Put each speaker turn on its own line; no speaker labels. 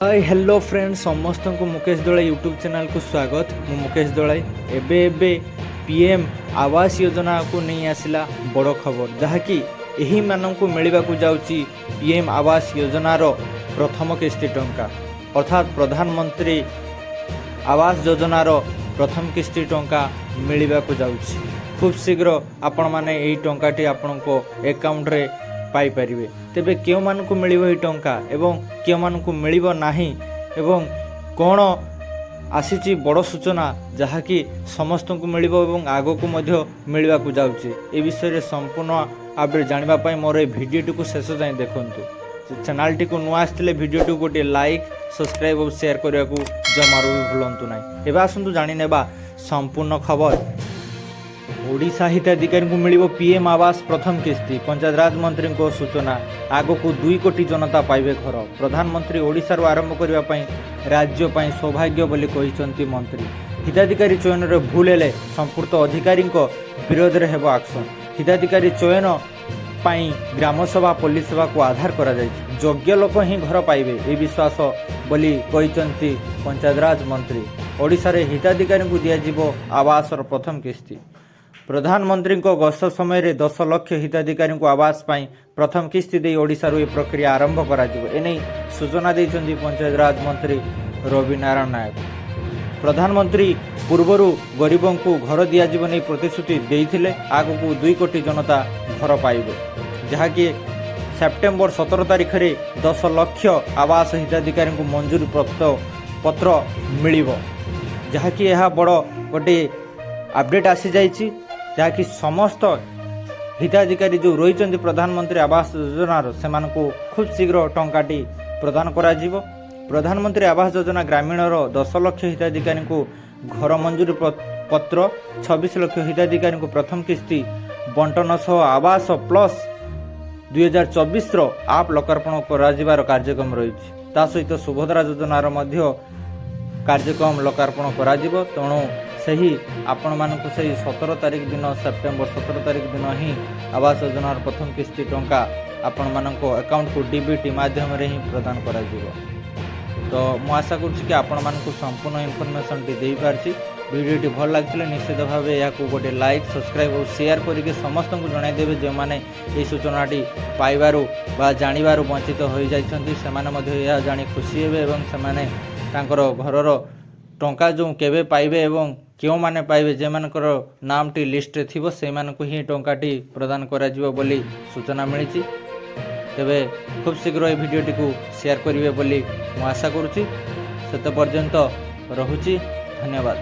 Hi hello friend समस्त को Mukesh Dalai YouTube channel को स्वागत। मु मुकेश दलाई एबे पीएम आवास योजना को नहीं आसिला बड़ खबर जहाँकि यही मानक मिलवा को जाउची पीएम आवास योजनार प्रथम किस्ती टंका अर्थात प्रधानमंत्री आवास योजनार प्रथम किस्ती टंका मिलवा को जाउची। खूब शीघ्र आपण माने एही टंकाटी आपनको अकाउंट रे पाई परिवे। तेबे केउ मानकु मिलिबो एही टंका एवं केउ मानकु मिलिबो नाही एवं कोन आसीची बड़ सूचना जहाँकि समस्त को मिलिबो एवं आगो को मध्य मिलवा को जाउची। ए विषय रे संपूर्ण अपडेट जानिबा पई मोर ए वीडियो को शेष जाय देखंतु। चैनल टी को नुआ आस्तिले वीडियो टी गोटे लाइक सब्सक्राइब और शेयर करिया को जमारू भूलंतु नाही। एबा आसंतु जानि नेबा संपूर्ण खबर। ओडिशा हिताधिकारी को मिलिबो पीएम आवास प्रथम किस्ती। पंचायत राज मंत्री को सूचना आगो को 2 कोटी जनता पाइबे घर। प्रधानमंत्री ओडिशा रो आरंभ करिवा पई राज्य पई सौभाग्य बोली कहिसंती मंत्री। हिताधिकारी चयन रे भूल हेले संपूर्ण अधिकारी को विरोध रे हेबो एक्शन। हिताधिकारी चयन पई ग्राम सभा पुलिस सेवा को आधार करा जाय। योग्य लोक ही घर पाइबे ए विश्वास बोली कहिसंती पंचायत राज मंत्री। ओडिशा रे हिताधिकारी को दिया जिवो आवास रो प्रथम किस्ती। प्रधानमंत्री को गस्त समय 10 लाख हिताधिकारी को आवास पाई प्रथम किस्ती दे ओडिशा रो प्रक्रिया आरंभ करा जिवो एनै सूचना दैछन्ती पंचायत राज मंत्री रवि नारायण नायक। प्रधानमंत्री पूर्वरु गरीबों को घर दिया जिवो नै प्रतिश्रुति देइथिले। आगु को 2 कोटी जनता घर पाइबे जहाँकि सेप्टेम्बर 17 तारिख रे 10 लाख आवास हिताधिकारी को मंजूरी पत्र मिलिबो जहाँकि यह बड़ गोटे अपडेट आसी जाइछि जहाँकि समस्त हिताधिकारी जो रही प्रधानमंत्री आवास योजनार से खूब शीघ्र टंकाटी प्रदान करा जिवो। प्रधानमंत्री आवास योजना ग्रामीणर 10 लाख हिताधिकारी को घर मंजूरी पत्र 26 लाख हिताधिकारी को प्रथम किस्ती बंटन सह आवास प्लस 2024 रो आप लोकार्पण कर कार्यक्रम रही। सहित सुभद्रा योजनार मध्य कार्यक्रम लोकार्पण करा जिवो। तेणु सही आपण मानक सही 17 तारिख दिन सेप्टेम्बर 17 तारिख दिन ही आवास योजनार प्रथम किस्ती टंका आपण मानक अकाउंट को डीबीटी माध्यम रे ही प्रदान करा जिवो। तो मु आशा करूँ कि आपण मानक संपूर्ण इनफॉरमेशन टी देई पारछि। वीडियोटी भल लागथिले निश्चित भावे या को गोटे लाइक सब्सक्राइब और शेयर करके समस्त को जणाई देबे जे माने ए सूचनाटी पाइबारु बा जानिबारु वंचित होई जाइछन्ती से माने मध्ये या जानि खुशी हेबे एवं से माने तांकर घरर टंका जो केबे पाइबे एवं क्यों माने पाइबे जे मानकर नाम टी लिस्ट रे थिबो से मानकु ही टंकाटी प्रदान करा जिवो बोली सूचना मिलिछि। तेबे खूब शीघ्र ए वीडियोटी को शेयर करिवे बोली मु आशा करूछि। सेते पर्यंत रहुछि। धन्यवाद।